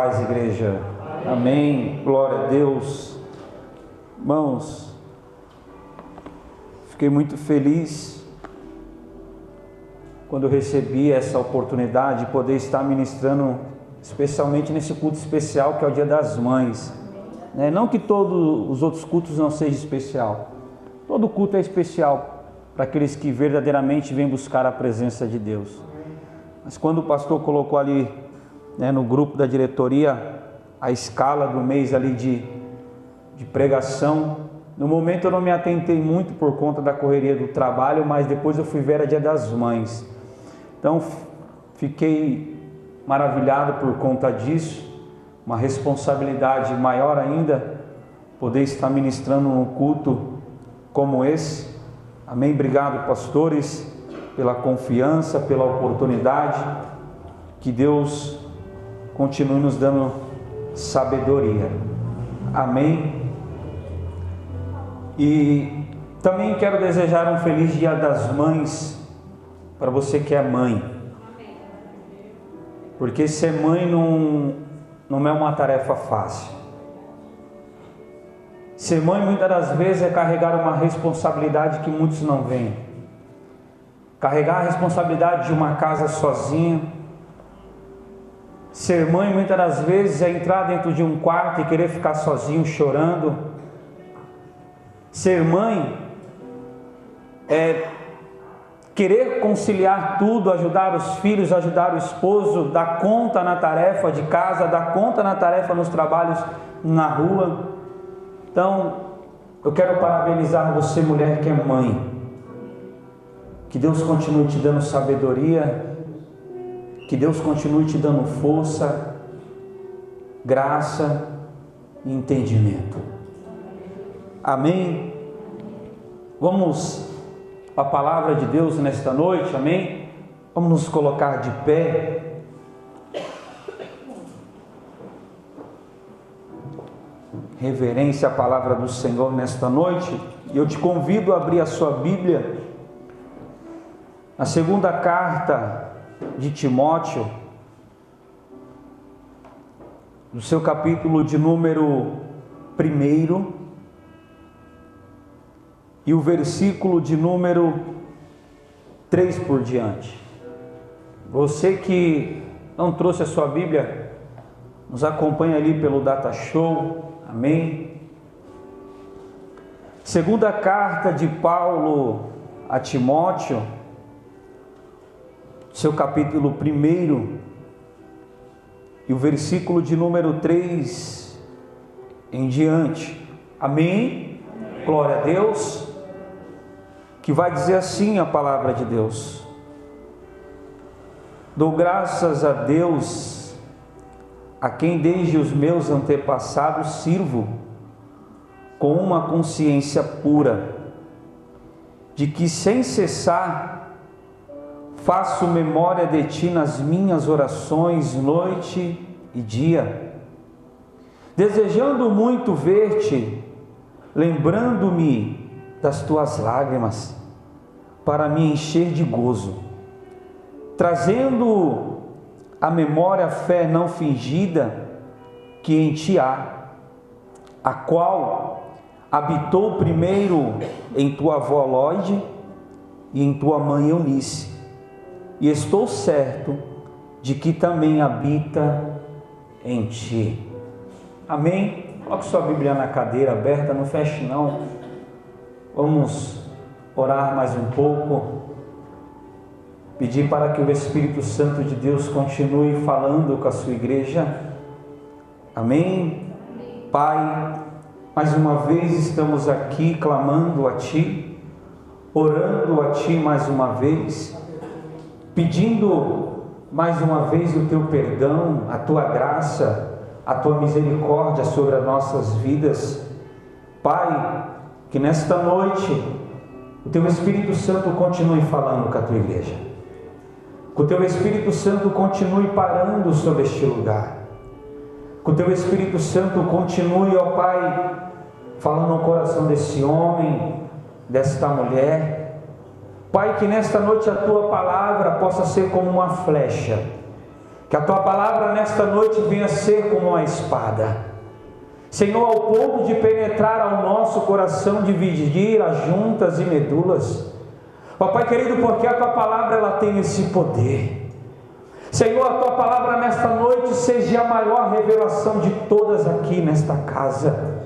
paz, igreja. Amém. Glória a Deus. Irmãos, fiquei muito feliz quando eu recebi essa oportunidade de poder estar ministrando, especialmente nesse culto especial que é o Dia das Mães. Não que todos os outros cultos não sejam especial. Todo culto é especial para aqueles que verdadeiramente vêm buscar a presença de Deus. Mas quando o pastor colocou ali, no grupo da diretoria, a escala do mês ali de pregação, no momento eu não me atentei muito por conta da correria do trabalho, mas depois eu fui ver a Dia das Mães. Então fiquei maravilhado por conta disso, uma responsabilidade maior ainda, poder estar ministrando num culto como esse. Amém? Obrigado, pastores, pela confiança, pela oportunidade. Que Deus continue nos dando sabedoria. Amém? E também quero desejar um feliz Dia das Mães para você que é mãe. Porque ser mãe não é uma tarefa fácil. Ser mãe muitas das vezes é carregar uma responsabilidade que muitos não veem. Carregar a responsabilidade de uma casa sozinha. Ser mãe muitas das vezes é entrar dentro de um quarto e querer ficar sozinho chorando. Ser mãe é querer conciliar tudo, ajudar os filhos, ajudar o esposo, dar conta na tarefa de casa, dar conta na tarefa nos trabalhos na rua. Então, eu quero parabenizar você, mulher que é mãe. Que Deus continue te dando sabedoria, que Deus continue te dando força, graça e entendimento. Amém? Vamos à palavra de Deus nesta noite, amém? Vamos nos colocar de pé. Reverência à palavra do Senhor nesta noite. E eu te convido a abrir a sua Bíblia na segunda carta de Timóteo, no seu capítulo de número 1 e o versículo de número 3 por diante. Você que não trouxe a sua Bíblia, nos acompanha ali pelo Data Show. Amém? Segunda carta de Paulo a Timóteo, seu capítulo 1 e o versículo de número 3 em diante. Amém? Glória a Deus. Que vai dizer assim a palavra de Deus: dou graças a Deus, a quem desde os meus antepassados sirvo, com uma consciência pura, de que sem cessar faço memória de ti nas minhas orações, noite e dia, desejando muito ver-te, lembrando-me das tuas lágrimas, para me encher de gozo, trazendo à memória a fé não fingida que em ti há, a qual habitou primeiro em tua avó Lóide e em tua mãe Eunice, e estou certo de que também habita em ti. Amém? Coloque sua Bíblia na cadeira aberta, não feche não. Vamos orar mais um pouco, pedir para que o Espírito Santo de Deus continue falando com a sua igreja. Amém? Pai, mais uma vez estamos aqui clamando a Ti, orando a Ti mais uma vez, pedindo mais uma vez o Teu perdão, a Tua graça, a Tua misericórdia sobre as nossas vidas. Pai, que nesta noite o Teu Espírito Santo continue falando com a Tua igreja, que o Teu Espírito Santo continue parando sobre este lugar, que o Teu Espírito Santo continue, ó Pai, falando no coração desse homem, desta mulher. Pai, que nesta noite a Tua palavra possa ser como uma flecha Que a Tua palavra nesta noite venha ser como uma espada, Senhor, ao ponto de penetrar ao nosso coração, dividir as juntas e medulas. Ó Pai querido, porque a Tua palavra ela tem esse poder. Senhor, a Tua palavra nesta noite seja a maior revelação de todas aqui nesta casa.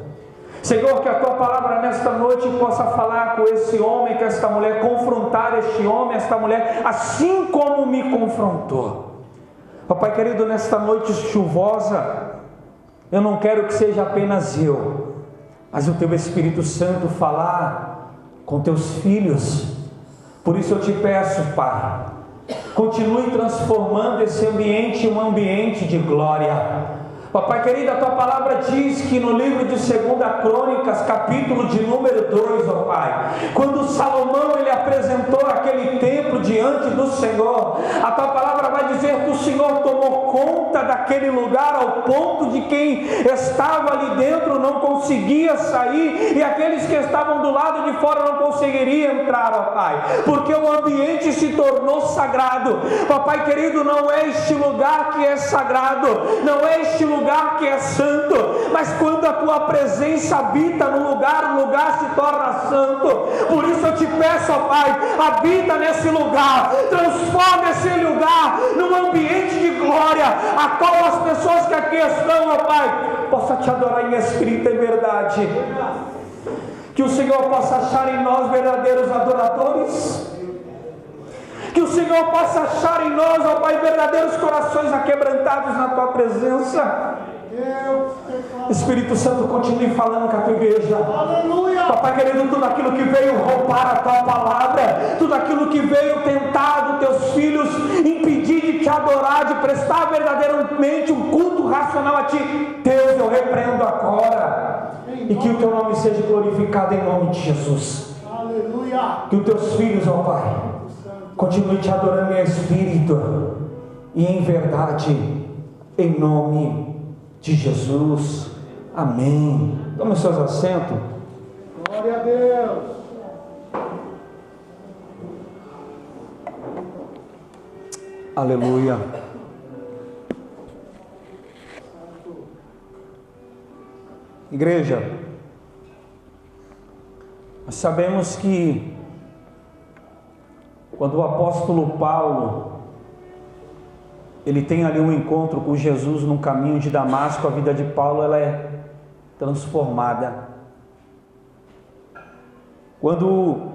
Senhor, que a Tua palavra nesta noite possa falar com esse homem, com esta mulher, confrontar este homem, esta mulher, assim como me confrontou. Ó Pai querido, nesta noite chuvosa, eu não quero que seja apenas eu, mas o Teu Espírito Santo falar com Teus filhos. Por isso eu te peço, Pai, continue transformando esse ambiente em um ambiente de glória. Pai querido, a Tua palavra diz que no livro de 2 Crônicas, capítulo de número 2, ó Pai, quando Salomão ele apresentou aquele templo diante do Senhor, a Tua palavra vai dizer que o Senhor tomou conta daquele lugar ao ponto de quem estava ali dentro não conseguia sair e aqueles que estavam do lado de fora não conseguiriam entrar, ó Pai, porque o ambiente se tornou sagrado. Pai querido, não é este lugar que é sagrado, não é este lugar que é santo, mas quando a Tua presença habita no lugar, o lugar se torna santo. Por isso eu te peço, ó Pai, habita nesse lugar, transforma esse lugar num ambiente de glória, a qual as pessoas que aqui estão, ó Pai, possam Te adorar em espírito e verdade. Que o Senhor possa achar em nós verdadeiros adoradores, que o Senhor possa achar em nós, ó Pai, verdadeiros corações aquebrantados na Tua presença. Espírito Santo, continue falando com a Tua igreja. Aleluia. Papai querido, tudo aquilo que veio roubar a Tua palavra, tudo aquilo que veio tentar dos Teus filhos impedir de Te adorar, de prestar verdadeiramente um culto racional a Ti, Deus, eu repreendo agora, e que o Teu nome seja glorificado em nome de Jesus. Aleluia. Que os Teus filhos, ó Pai, continue Te adorando em espírito e em verdade, em nome de Jesus. Amém. Tome seus assentos. Glória a Deus. Aleluia. Igreja, nós sabemos que quando o apóstolo Paulo ele tem ali um encontro com Jesus no caminho de Damasco, a vida de Paulo ela é transformada. Quando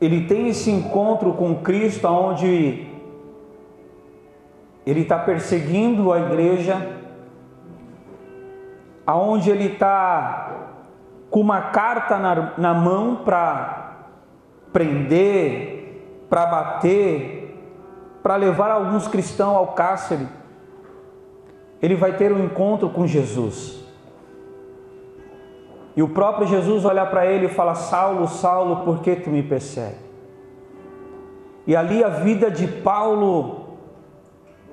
ele tem esse encontro com Cristo, onde ele está perseguindo a igreja, aonde ele está com uma carta na mão para prender, para bater, para levar alguns cristãos ao cárcere, ele vai ter um encontro com Jesus. E o próprio Jesus olha para ele e fala: Saulo, Saulo, por que tu me persegues? E ali a vida de Paulo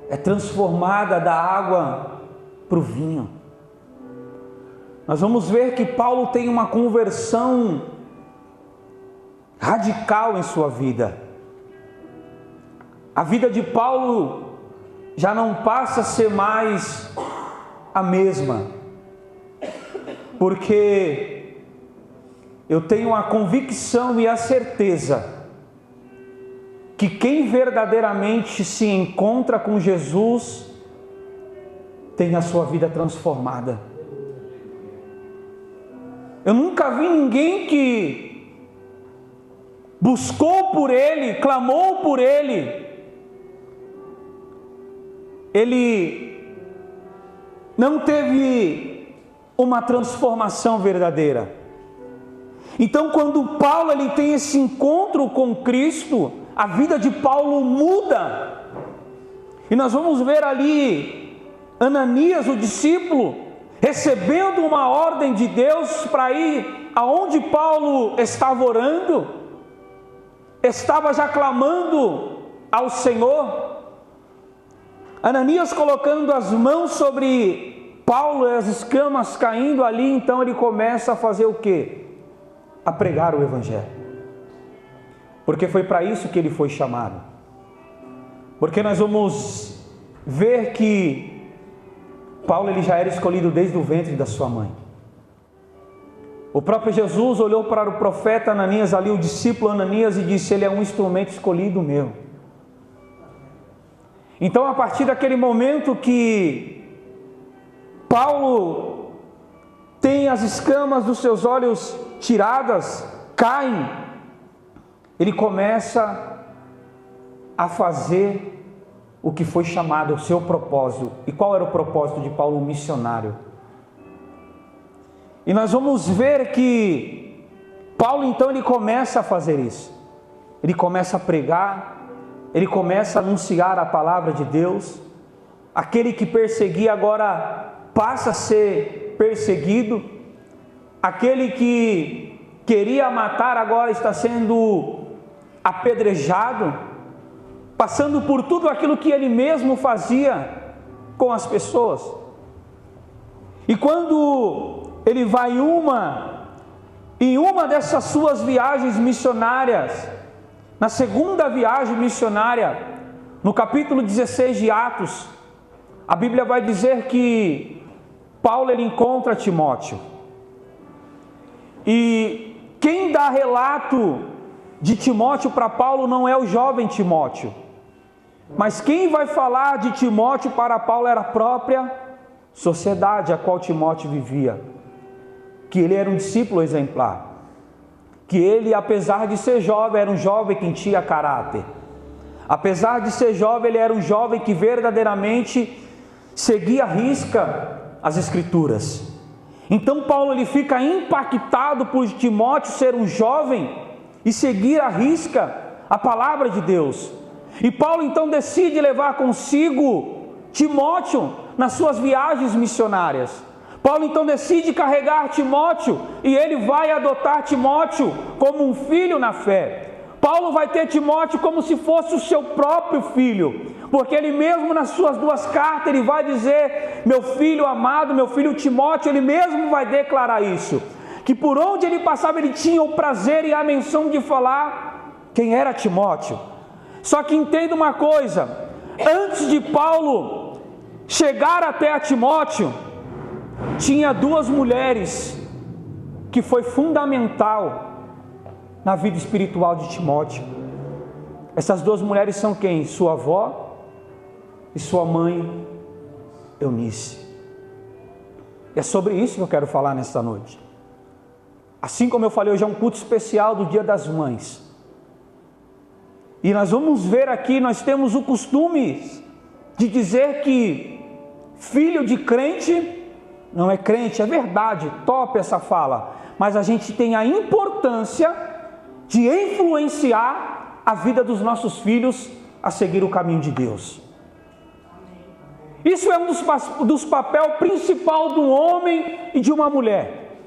é transformada da água para o vinho. Nós vamos ver que Paulo tem uma conversão radical em sua vida. A vida de Paulo já não passa a ser mais a mesma, porque eu tenho a convicção e a certeza que quem verdadeiramente se encontra com Jesus tem a sua vida transformada. Eu nunca vi ninguém que buscou por Ele, clamou por Ele, ele não teve uma transformação verdadeira. Então, quando Paulo ele tem esse encontro com Cristo, a vida de Paulo muda. E nós vamos ver ali Ananias, o discípulo, recebendo uma ordem de Deus para ir aonde Paulo estava orando, estava já clamando ao Senhor. Ananias colocando as mãos sobre Paulo e as escamas caindo ali, então ele começa a fazer o quê? A pregar o Evangelho. Porque foi para isso que ele foi chamado. Porque nós vamos ver que Paulo ele já era escolhido desde o ventre da sua mãe. O próprio Jesus olhou para o profeta Ananias ali, o discípulo Ananias, e disse: ele é um instrumento escolhido meu. Então, a partir daquele momento que Paulo tem as escamas dos seus olhos tiradas, caem, ele começa a fazer o que foi chamado o seu propósito. E qual era o propósito de Paulo, um missionário? E nós vamos ver que Paulo então ele começa a fazer isso. Ele começa a pregar, ele começa a anunciar a palavra de Deus. Aquele que perseguia agora passa a ser perseguido. Aquele que queria matar agora está sendo apedrejado, passando por tudo aquilo que ele mesmo fazia com as pessoas. E quando ele vai em uma dessas suas viagens missionárias, na segunda viagem missionária, no capítulo 16 de Atos, a Bíblia vai dizer que Paulo ele encontra Timóteo. E quem dá relato de Timóteo para Paulo não é o jovem Timóteo, mas quem vai falar de Timóteo para Paulo era a própria sociedade a qual Timóteo vivia. Que ele era um discípulo exemplar, que ele, apesar de ser jovem, era um jovem que tinha caráter. Apesar de ser jovem, ele era um jovem que verdadeiramente seguia à risca as Escrituras. Então Paulo ele fica impactado por Timóteo ser um jovem e seguir à risca a palavra de Deus. E Paulo então decide levar consigo Timóteo nas suas viagens missionárias. Paulo então decide carregar Timóteo e ele vai adotar Timóteo como um filho na fé. Paulo vai ter Timóteo como se fosse o seu próprio filho, porque ele mesmo nas suas duas cartas ele vai dizer: meu filho amado, meu filho Timóteo, ele mesmo vai declarar isso, que por onde ele passava ele tinha o prazer e a menção de falar quem era Timóteo. Só que entenda uma coisa, antes de Paulo chegar até a Timóteo, tinha duas mulheres que foi fundamental na vida espiritual de Timóteo. Essas duas mulheres são quem? Sua avó e sua mãe Eunice. E é sobre isso que eu quero falar nesta noite. Assim como eu falei, hoje é um culto especial do Dia das Mães. E nós vamos ver aqui, nós temos o costume de dizer que filho de crente não é crente. É verdade, top essa fala, mas a gente tem a importância de influenciar a vida dos nossos filhos a seguir o caminho de Deus. Isso é um dos papéis principal de um homem e de uma mulher.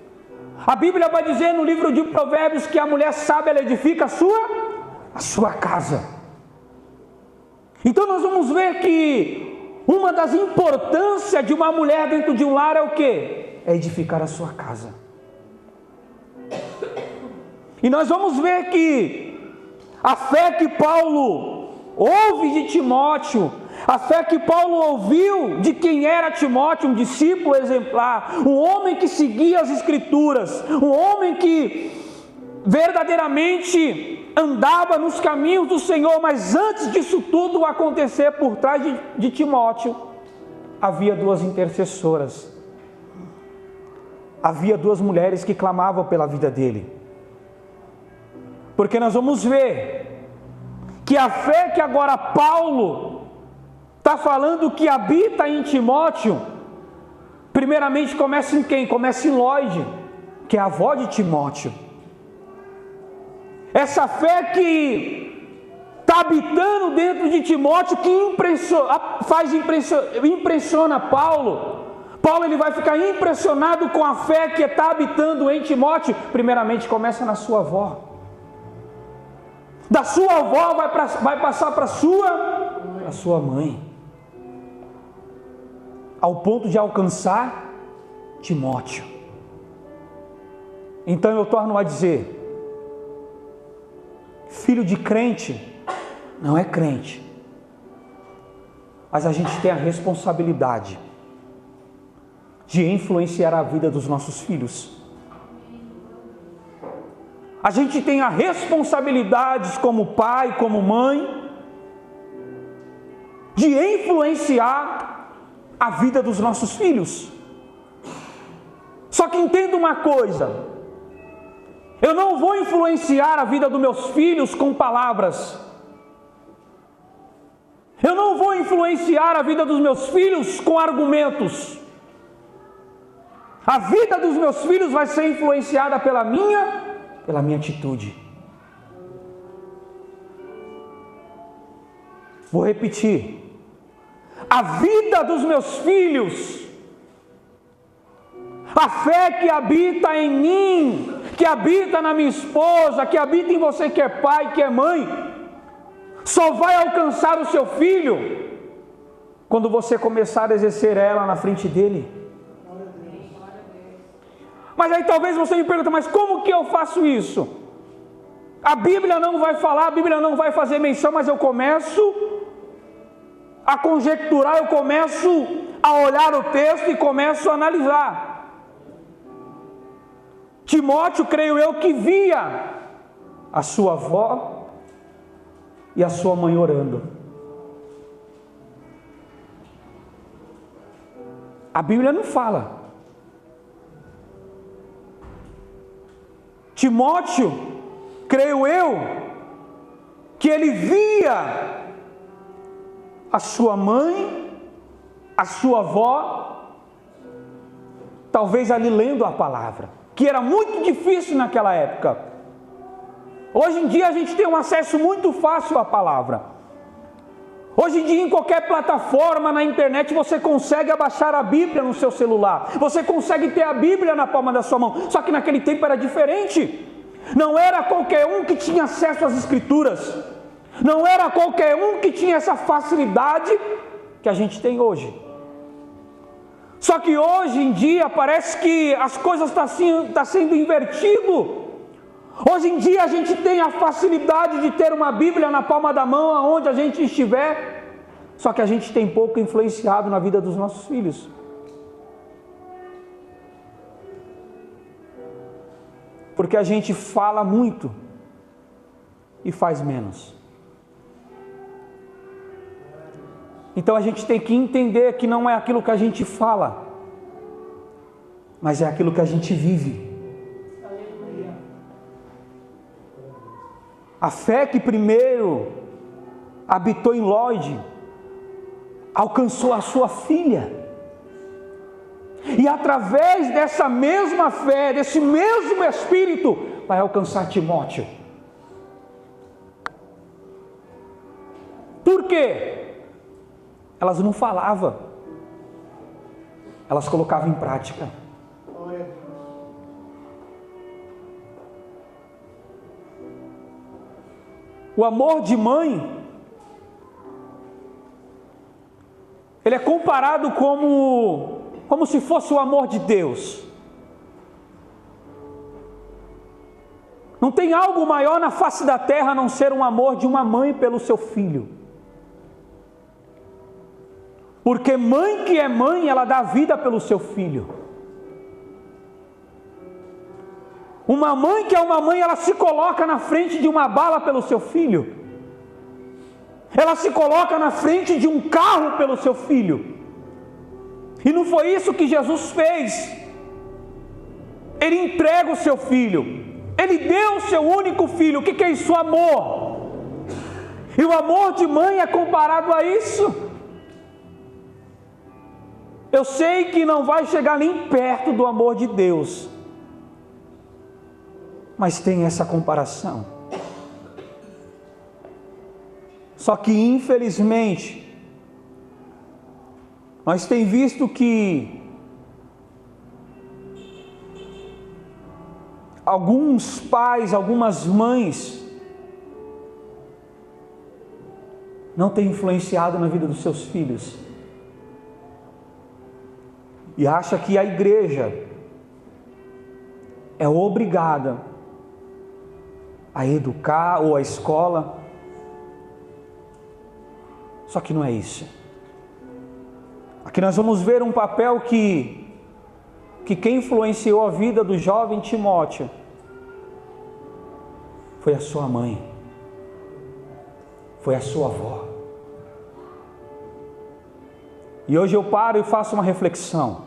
A Bíblia vai dizer no livro de Provérbios que a mulher sábia ela edifica a sua casa. Então nós vamos ver que uma das importâncias de uma mulher dentro de um lar é o quê? É edificar a sua casa. E nós vamos ver que a fé que Paulo ouve de Timóteo, a fé que Paulo ouviu de quem era Timóteo, um discípulo exemplar, um homem que seguia as Escrituras, um homem que verdadeiramente andava nos caminhos do Senhor. Mas antes disso tudo acontecer, por trás de Timóteo havia duas intercessoras, havia duas mulheres que clamavam pela vida dele. Porque nós vamos ver que a fé que agora Paulo está falando que habita em Timóteo, primeiramente começa em quem? Começa em Lóide, que é a avó de Timóteo. Essa fé que está habitando dentro de Timóteo, que impressiona Paulo. Paulo ele vai ficar impressionado com a fé que está habitando em Timóteo. Primeiramente começa na sua avó. Da sua avó vai passar para a sua mãe, ao ponto de alcançar Timóteo. Então eu torno a dizer: filho de crente não é crente. mas a gente tem a responsabilidade de influenciar a vida dos nossos filhos. A gente tem a responsabilidade como pai, como mãe, de influenciar a vida dos nossos filhos. Só que entenda uma coisa: eu não vou influenciar a vida dos meus filhos com palavras. Eu não vou influenciar a vida dos meus filhos com argumentos. A vida dos meus filhos vai ser influenciada pela minha atitude. Vou repetir. A vida dos meus filhos, a fé que habita em mim, que habita na minha esposa, que habita em você que é pai, que é mãe, só vai alcançar o seu filho quando você começar a exercer ela na frente dele. Mas aí talvez você me pergunte, mas como que eu faço isso? A Bíblia não vai falar, a Bíblia não vai fazer menção, mas eu começo a conjecturar, eu começo a olhar o texto e começo a analisar. Timóteo, creio eu, que via a sua avó e a sua mãe orando. A Bíblia não fala. Timóteo, creio eu, que ele via a sua mãe, a sua avó, talvez ali lendo a palavra, que era muito difícil naquela época. Hoje em dia a gente tem um acesso muito fácil à palavra. Hoje em dia, em qualquer plataforma na internet, você consegue abaixar a Bíblia no seu celular. Você consegue ter a Bíblia na palma da sua mão. Só que naquele tempo era diferente. Não era qualquer um que tinha acesso às Escrituras. Não era qualquer um que tinha essa facilidade que a gente tem hoje. Só que hoje em dia parece que as coisas estão sendo invertido. Hoje em dia a gente tem a facilidade de ter uma Bíblia na palma da mão, aonde a gente estiver, só que a gente tem pouco influenciado na vida dos nossos filhos. Porque a gente fala muito e faz menos. Então a gente tem que entender que não é aquilo que a gente fala, mas é aquilo que a gente vive. A fé que primeiro habitou em Lloyd alcançou a sua filha. E através dessa mesma fé, desse mesmo Espírito, vai alcançar Timóteo. Por quê? Elas não falavam, elas colocavam em prática. O amor de mãe, ele é comparado como se fosse o amor de Deus. Não tem algo maior na face da terra a não ser um amor de uma mãe pelo seu filho. Porque mãe que é mãe, ela dá vida pelo seu filho. Uma mãe que é uma mãe, ela se coloca na frente de uma bala pelo seu filho. Ela se coloca na frente de um carro pelo seu filho. E não foi isso que Jesus fez. Ele entrega o seu filho. Ele deu o seu único filho. O que é isso? Amor. E o amor de mãe é comparado a isso. Eu sei que não vai chegar nem perto do amor de Deus, mas tem essa comparação. Só que infelizmente nós temos visto que alguns pais, algumas mães não têm influenciado na vida dos seus filhos e acha que a igreja é obrigada a educar, ou a escola. Só que não é isso. Aqui nós vamos ver um papel que quem influenciou a vida do jovem Timóteo foi a sua mãe, foi a sua avó. E hoje eu paro e faço uma reflexão.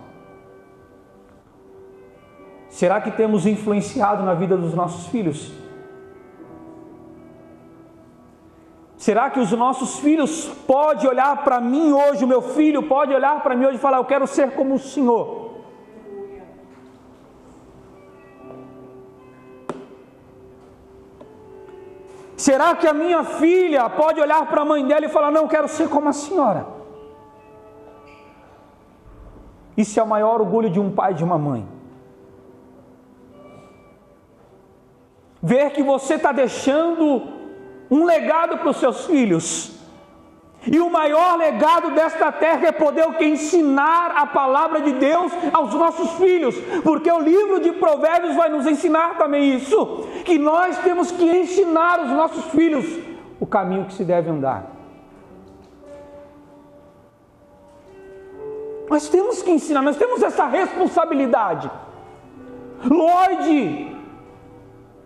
Será que temos influenciado na vida dos nossos filhos? Será que os nossos filhos podem olhar para mim hoje, o meu filho pode olhar para mim hoje e falar, eu quero ser como o Senhor? Será que a minha filha pode olhar para a mãe dela e falar, não, eu quero ser como a senhora? Isso é o maior orgulho de um pai e de uma mãe. Ver que você está deixando um legado para os seus filhos. E o maior legado desta terra é poder ensinar a palavra de Deus aos nossos filhos. Porque o livro de Provérbios vai nos ensinar também isso. Que nós temos que ensinar os nossos filhos o caminho que se deve andar. Nós temos que ensinar, nós temos essa responsabilidade. Lloyd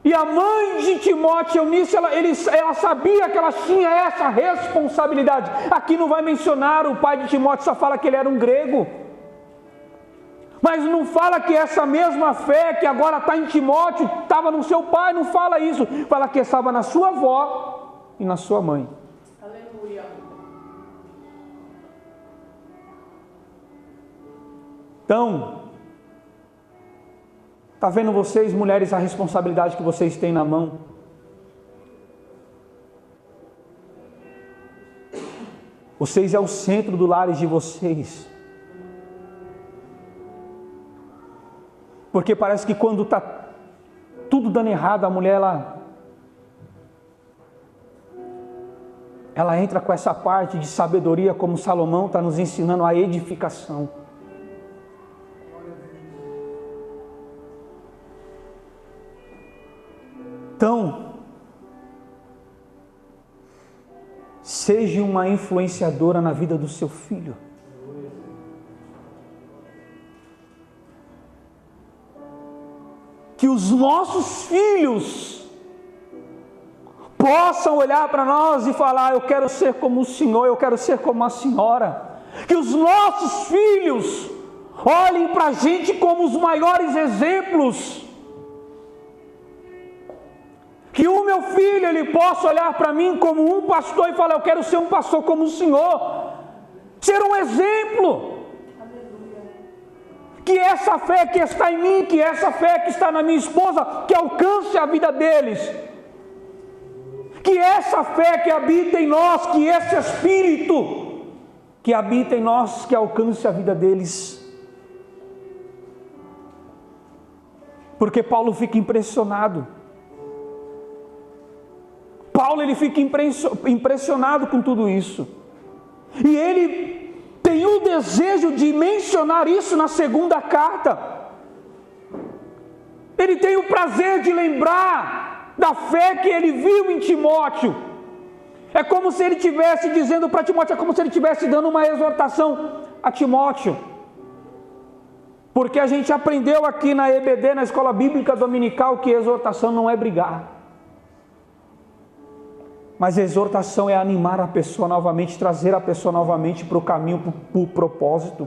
e a mãe de Timóteo, Eunice, ela sabia que ela tinha essa responsabilidade. Aqui não vai mencionar o pai de Timóteo, só fala que ele era um grego. Mas não fala que essa mesma fé que agora está em Timóteo, estava no seu pai, não fala isso. Fala que estava na sua avó e na sua mãe. Aleluia. Então, está vendo vocês, mulheres, a responsabilidade que vocês têm na mão? Vocês é o centro do lar de vocês. Porque parece que quando está tudo dando errado, a mulher, ela entra com essa parte de sabedoria, como Salomão está nos ensinando, a edificação. Então, seja uma influenciadora na vida do seu filho. Que os nossos filhos possam olhar para nós e falar, eu quero ser como o Senhor, eu quero ser como a senhora. Que os nossos filhos olhem para a gente como os maiores exemplos. Que o meu filho, ele possa olhar para mim como um pastor e falar, eu quero ser um pastor como o Senhor. Ser um exemplo. Que essa fé que está em mim, que essa fé que está na minha esposa, que alcance a vida deles. Que essa fé que habita em nós, que esse Espírito que habita em nós, que alcance a vida deles. Porque Paulo fica impressionado. Paulo, ele fica impressionado com tudo isso. E ele tem o desejo de mencionar isso na segunda carta. Ele tem o prazer de lembrar da fé que ele viu em Timóteo. É como se ele estivesse dizendo para Timóteo, é como se ele estivesse dando uma exortação a Timóteo. Porque a gente aprendeu aqui na EBD, na Escola Bíblica Dominical, que exortação não é brigar. Mas a exortação é animar a pessoa novamente, trazer a pessoa novamente para o caminho, para o propósito.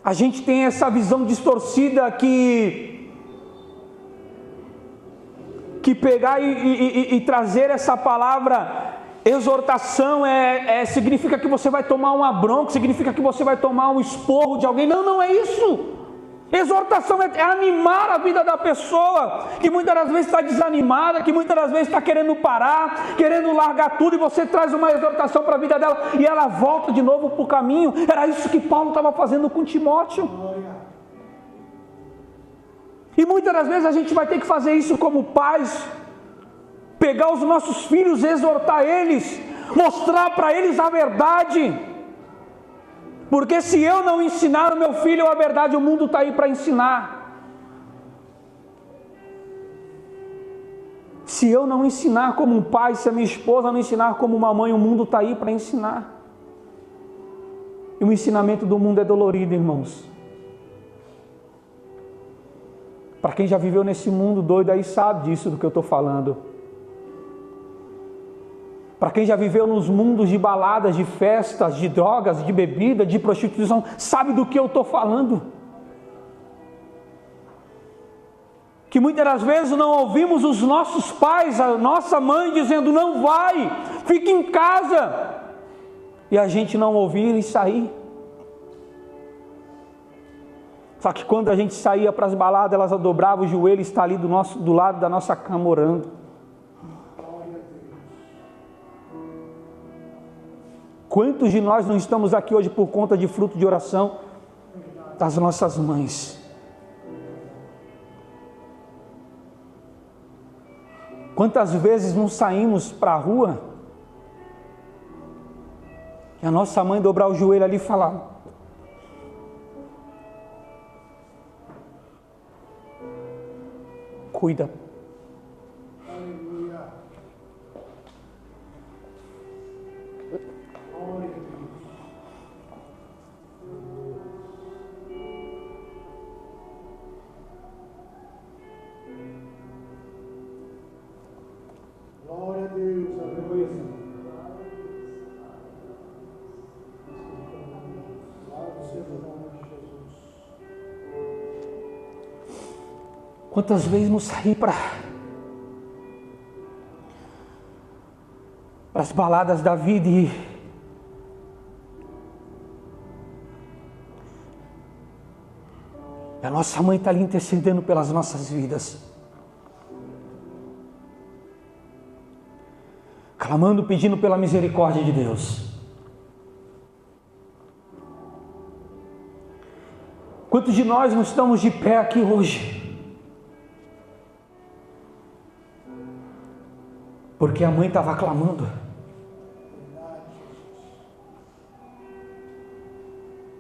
A gente tem essa visão distorcida que pegar e trazer essa palavra exortação significa que você vai tomar uma bronca, significa que você vai tomar um esporro de alguém. Não, não é isso. Exortação é animar a vida da pessoa, que muitas das vezes está desanimada, que muitas das vezes está querendo parar, querendo largar tudo, e você traz uma exortação para a vida dela, e ela volta de novo para o caminho. Era isso que Paulo estava fazendo com Timóteo. E muitas das vezes a gente vai ter que fazer isso como pais, pegar os nossos filhos, exortar eles, mostrar para eles a verdade. Porque se eu não ensinar o meu filho a verdade, o mundo está aí para ensinar. Se eu não ensinar como um pai, se a minha esposa não ensinar como uma mãe, o mundo está aí para ensinar. E o ensinamento do mundo é dolorido, irmãos. Para quem já viveu nesse mundo doido aí sabe disso do que eu estou falando. Para quem já viveu nos mundos de baladas, de festas, de drogas, de bebida, de prostituição, sabe do que eu estou falando. Que muitas das vezes não ouvimos os nossos pais, a nossa mãe dizendo: não vai, fique em casa. E a gente não ouvir e sair. Só que quando a gente saía para as baladas, elas dobravam o joelho e está ali do lado da nossa cama orando. Quantos de nós não estamos aqui hoje por conta de fruto de oração das nossas mães? Quantas vezes não saímos para a rua e a nossa mãe dobrar o joelho ali e falar: cuida. Glória a Deus, aleluia. Louvado seja o nome de Jesus. Quantas vezes não saí para as baladas da vida e a nossa mãe está ali intercedendo pelas nossas vidas, clamando, pedindo pela misericórdia de Deus. Quantos de nós não estamos de pé aqui hoje porque a mãe estava clamando?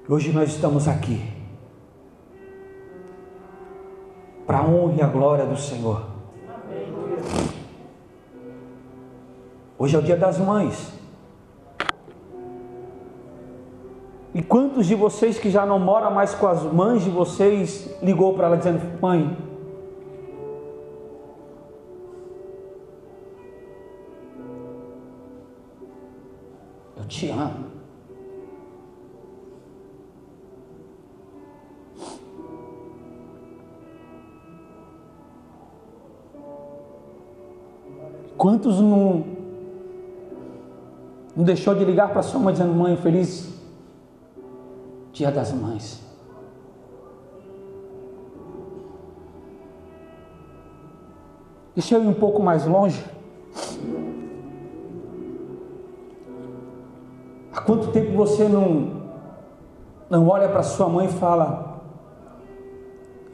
Hoje nós estamos aqui para a honra e a glória do Senhor. Hoje é o Dia das Mães. E quantos de vocês que já não moram mais com as mães de vocês ligou para ela dizendo: mãe, eu te amo. Quantos não deixou de ligar para sua mãe dizendo: mãe, feliz Dia das Mães? Deixa eu ir um pouco mais longe. Há quanto tempo você não olha para sua mãe e fala: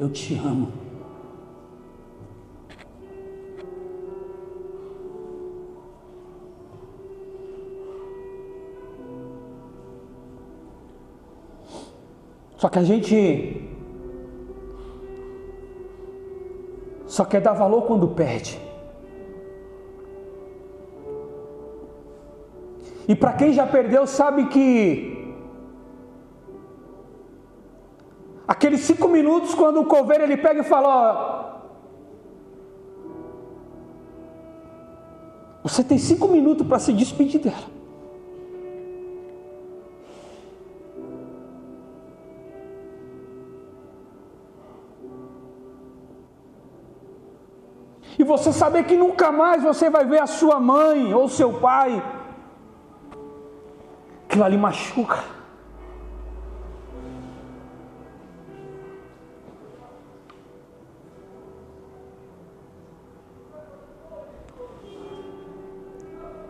eu te amo? Só que a gente só quer dar valor quando perde. E para quem já perdeu sabe que aqueles 5 minutos quando o coveiro ele pega e fala: ó, você tem 5 minutos para se despedir dela. E você saber que nunca mais você vai ver a sua mãe ou seu pai, aquilo ali machuca.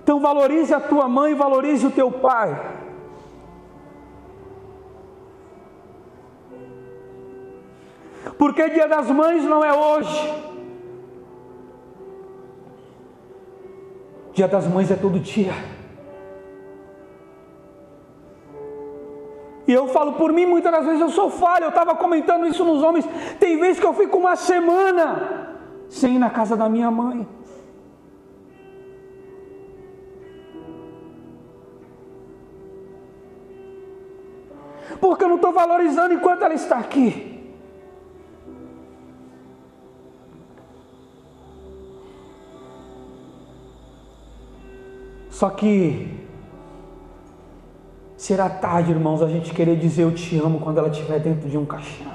Então valorize a tua mãe, valorize o teu pai. Porque Dia das Mães não é hoje. Dia das Mães é todo dia. E eu falo por mim, muitas das vezes eu sou falho. Eu estava comentando isso nos homens. Tem vezes que eu fico uma semana sem ir na casa da minha mãe. não estou valorizando enquanto ela está aqui. Só que será tarde, irmãos, a gente querer dizer eu te amo quando ela estiver dentro de um caixão.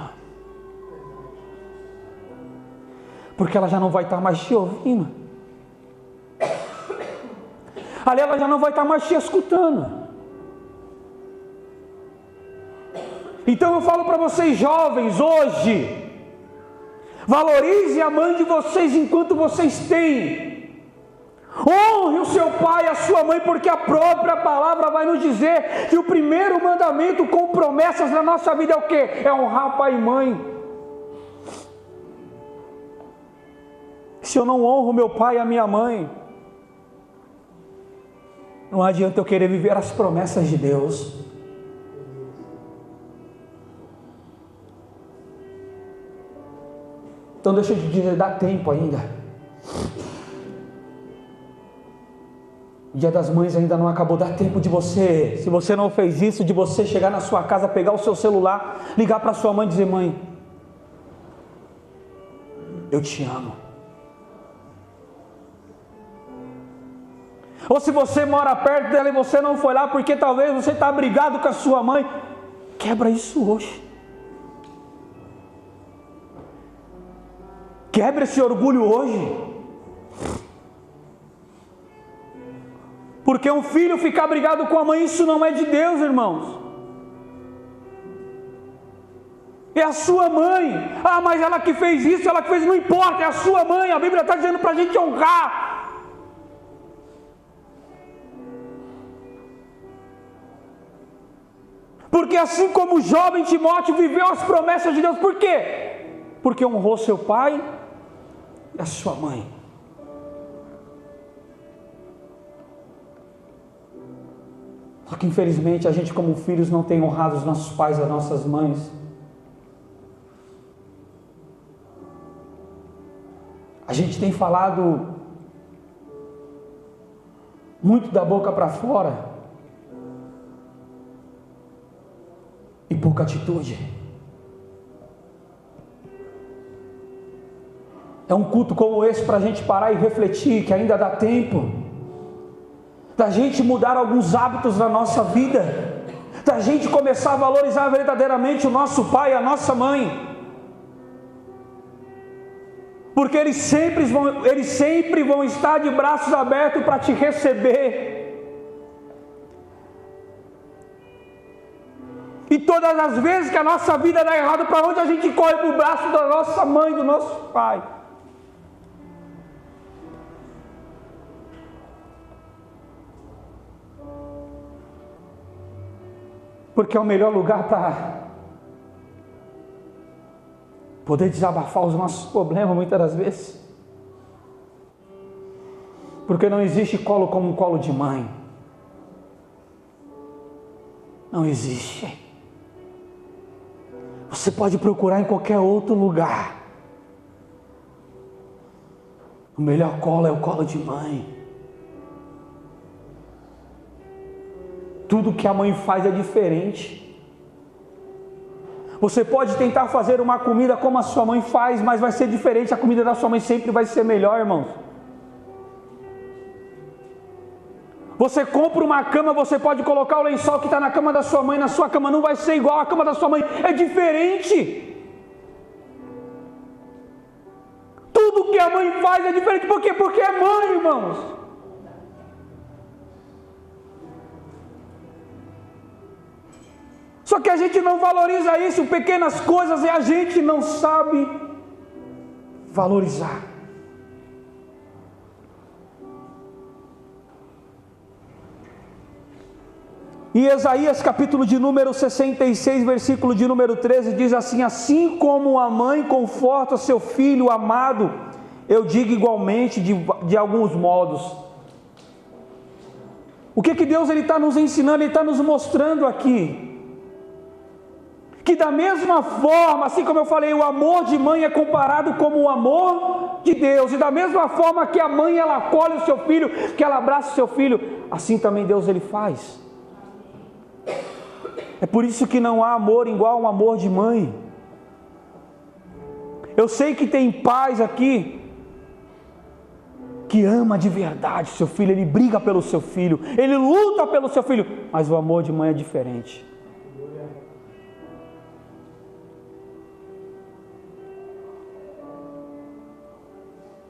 Porque ela já não vai estar mais te ouvindo. Ali ela já não vai estar mais te escutando. Então eu falo para vocês jovens hoje, valorize a mãe de vocês enquanto vocês têm. Honre o seu pai e a sua mãe, porque a própria palavra vai nos dizer que o primeiro mandamento com promessas na nossa vida é o quê? É honrar pai e mãe. Se eu não honro meu pai e a minha mãe, não adianta eu querer viver as promessas de Deus. Então deixa eu te dizer, dá tempo ainda. O Dia das Mães ainda não acabou, dá tempo de você, se você não fez isso, de você chegar na sua casa, pegar o seu celular, ligar para sua mãe e dizer: mãe, eu te amo. Ou se você mora perto dela e você não foi lá porque talvez você está brigado com a sua mãe, quebra isso hoje. Quebra esse orgulho hoje. Porque um filho ficar brigado com a mãe, isso não é de Deus, irmãos. É a sua mãe. Ah, mas ela que fez isso, ela que fez, não importa, é a sua mãe. A Bíblia está dizendo para a gente honrar. Porque assim como o jovem Timóteo viveu as promessas de Deus, por quê? Porque honrou seu pai e a sua mãe. Só que infelizmente a gente como filhos não tem honrado os nossos pais e as nossas mães. A gente tem falado muito da boca para fora e pouca atitude. É um culto como esse para a gente parar e refletir que ainda dá tempo da gente mudar alguns hábitos na nossa vida, da gente começar a valorizar verdadeiramente o nosso pai e a nossa mãe, porque eles sempre vão estar de braços abertos para te receber. E todas as vezes que a nossa vida dá errado, para onde a gente corre? Para o braço da nossa mãe, do nosso pai. Porque é o melhor lugar para poder desabafar os nossos problemas muitas das vezes. Porque não existe colo como um colo de mãe. Não existe. Você pode procurar em qualquer outro lugar. O melhor colo é o colo de mãe. Tudo que a mãe faz é diferente. Você pode tentar fazer uma comida como a sua mãe faz, mas vai ser diferente. A comida da sua mãe sempre vai ser melhor, irmãos. Você compra uma cama, você pode colocar o lençol que está na cama da sua mãe, na sua cama não vai ser igual à cama da sua mãe, é diferente. Tudo que a mãe faz é diferente. Por quê? Porque é mãe, irmãos. Só que a gente não valoriza isso, pequenas coisas, e a gente não sabe valorizar. E Isaías capítulo de número 66, versículo de número 13, diz assim: assim como a mãe conforta seu filho amado, eu digo igualmente de alguns modos. O que Deus está nos ensinando, Ele está nos mostrando aqui? Que da mesma forma, assim como eu falei, o amor de mãe é comparado como o amor de Deus. E da mesma forma que a mãe, ela acolhe o seu filho, que ela abraça o seu filho, assim também Deus, Ele faz. É por isso que não há amor igual um amor de mãe. Eu sei que tem pais aqui que ama de verdade seu filho, ele briga pelo seu filho, ele luta pelo seu filho, mas o amor de mãe é diferente.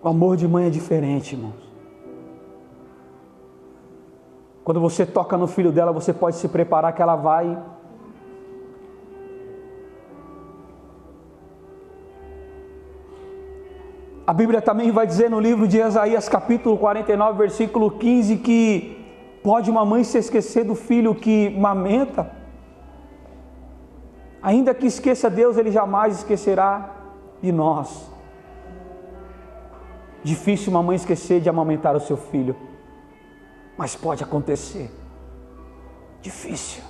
O amor de mãe é diferente, irmãos. Quando você toca no filho dela, você pode se preparar que ela vai. A Bíblia também vai dizer no livro de Isaías, capítulo 49, versículo 15, que pode uma mãe se esquecer do filho que mamenta? Ainda que esqueça Deus, Ele jamais esquecerá de nós. Difícil uma mãe esquecer de amamentar o seu filho, mas pode acontecer. Difícil.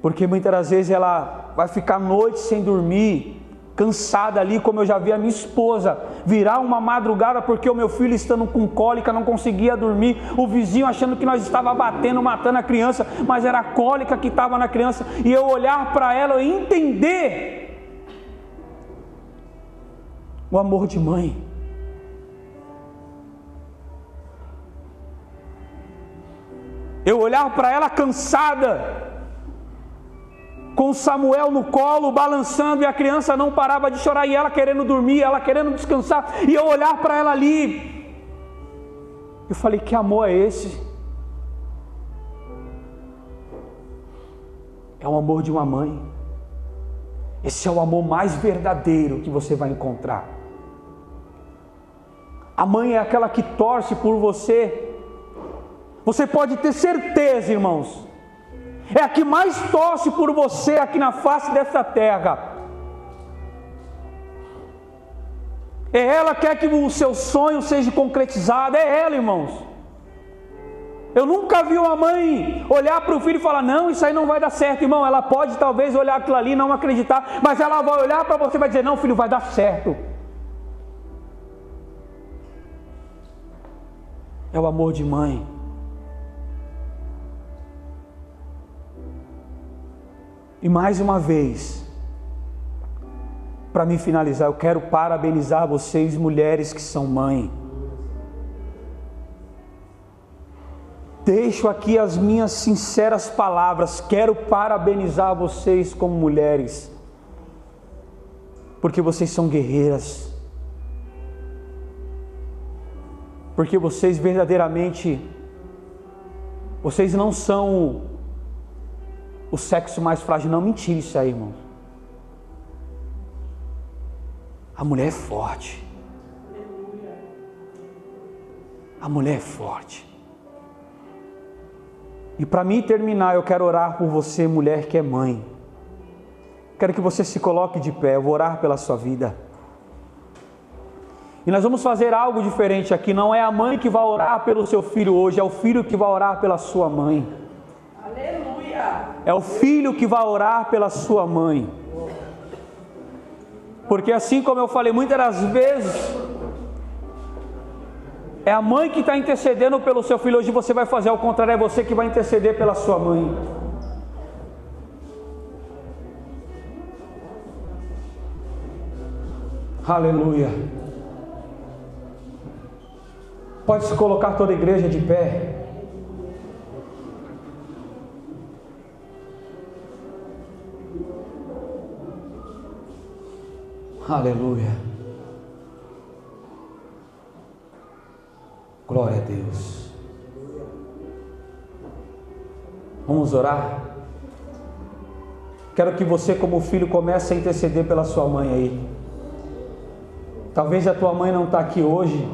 Porque muitas das vezes ela vai ficar noite sem dormir, cansada ali, como eu já vi a minha esposa virar uma madrugada porque o meu filho estando com cólica não conseguia dormir, o vizinho achando que nós estava batendo, matando a criança, mas era a cólica que estava na criança, e eu olhar para ela e entender o amor de mãe. Eu olhar para ela cansada, com Samuel no colo, balançando, e a criança não parava de chorar, e ela querendo dormir, ela querendo descansar, e eu olhar para ela ali, eu falei, que amor é esse? É o amor de uma mãe. Esse é o amor mais verdadeiro que você vai encontrar. A mãe é aquela que torce por você. Você pode ter certeza, irmãos, é a que mais torce por você aqui na face desta terra. É ela que quer que o seu sonho seja concretizado. É ela, irmãos. Eu nunca vi uma mãe olhar para o filho e falar, não, isso aí não vai dar certo, irmão. Ela pode talvez olhar aquilo ali e não acreditar, mas ela vai olhar para você e vai dizer, não, filho, vai dar certo. É o amor de mãe. E mais uma vez, para me finalizar, eu quero parabenizar vocês, mulheres que são mãe. Deixo aqui as minhas sinceras palavras. Quero parabenizar vocês como mulheres, porque vocês são guerreiras. Porque vocês verdadeiramente, vocês não são o sexo mais frágil. Não, mentira isso aí, irmão. A mulher é forte. A mulher é forte. E para mim terminar, eu quero orar por você, mulher que é mãe. Quero que você se coloque de pé. Eu vou orar pela sua vida. E nós vamos fazer algo diferente aqui. Não é a mãe que vai orar pelo seu filho hoje, é o filho que vai orar pela sua mãe. Aleluia! É o filho que vai orar pela sua mãe. Porque assim como eu falei, muitas das vezes é a mãe que está intercedendo pelo seu filho. Hoje você vai fazer ao contrário, é você que vai interceder pela sua mãe. Aleluia. Pode se colocar toda a igreja de pé. Aleluia. Glória a Deus. Vamos orar? Quero que você, como filho, comece a interceder pela sua mãe aí. Talvez a tua mãe não está aqui hoje,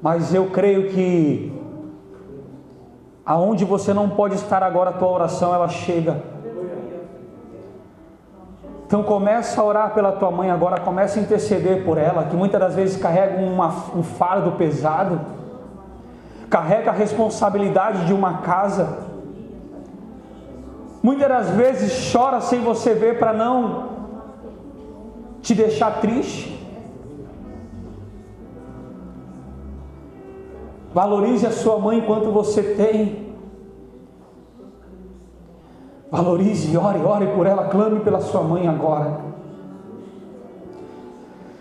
mas eu creio que aonde você não pode estar agora, a tua oração ela chega. Então começa a orar pela tua mãe agora, começa a interceder por ela, que muitas das vezes carrega um fardo pesado, carrega a responsabilidade de uma casa, muitas das vezes chora sem você ver para não te deixar triste. Valorize a sua mãe enquanto você tem. Valorize, ore por ela, clame pela sua mãe agora.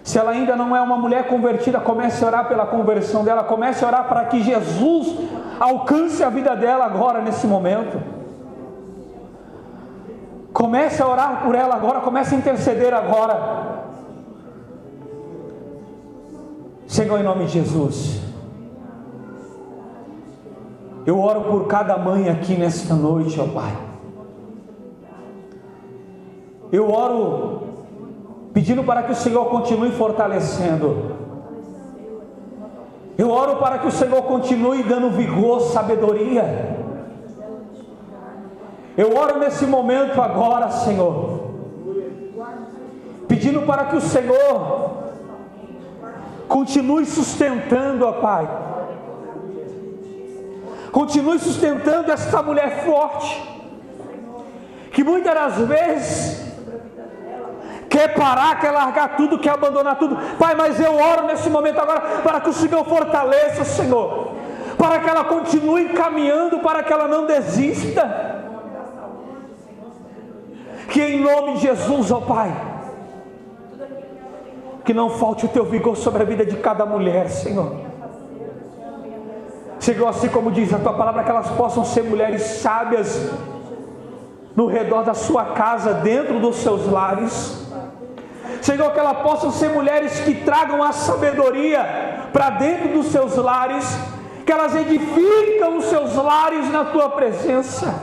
Se ela ainda não é uma mulher convertida, comece a orar pela conversão dela, comece a orar para que Jesus alcance a vida dela agora, nesse momento. Comece a orar por ela agora, comece a interceder agora. Senhor, em nome de Jesus, eu oro por cada mãe aqui nesta noite, ó Pai. Eu oro pedindo para que o Senhor continue fortalecendo. Eu oro para que o Senhor continue dando vigor, sabedoria. Eu oro nesse momento agora, Senhor, pedindo para que o Senhor continue sustentando, ó Pai. Continue sustentando essa mulher forte, que muitas das vezes quer parar, quer largar tudo, quer abandonar tudo. Pai, mas eu oro nesse momento agora para que o Senhor fortaleça, Senhor, para que ela continue caminhando, para que ela não desista. Que em nome de Jesus, ó Pai, que não falte o Teu vigor sobre a vida de cada mulher, Senhor. Senhor, assim como diz a Tua palavra, que elas possam ser mulheres sábias no redor da sua casa, dentro dos seus lares. Senhor, que elas possam ser mulheres que tragam a sabedoria para dentro dos seus lares, que elas edificam os seus lares na Tua presença.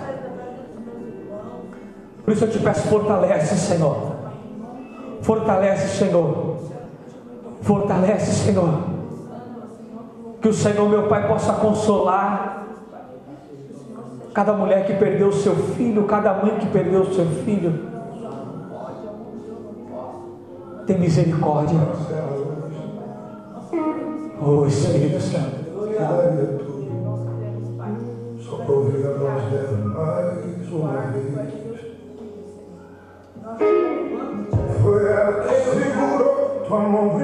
Por isso eu te peço, fortalece, Senhor. Fortalece, Senhor. Fortalece, Senhor. Que o Senhor, meu Pai, possa consolar cada mulher que perdeu o seu filho, cada mãe que perdeu o seu filho. Tem misericórdia. Oh, Espírito Santo. Só para ouvir a voz dela mais uma vez. Foi ela que segurou tua mão.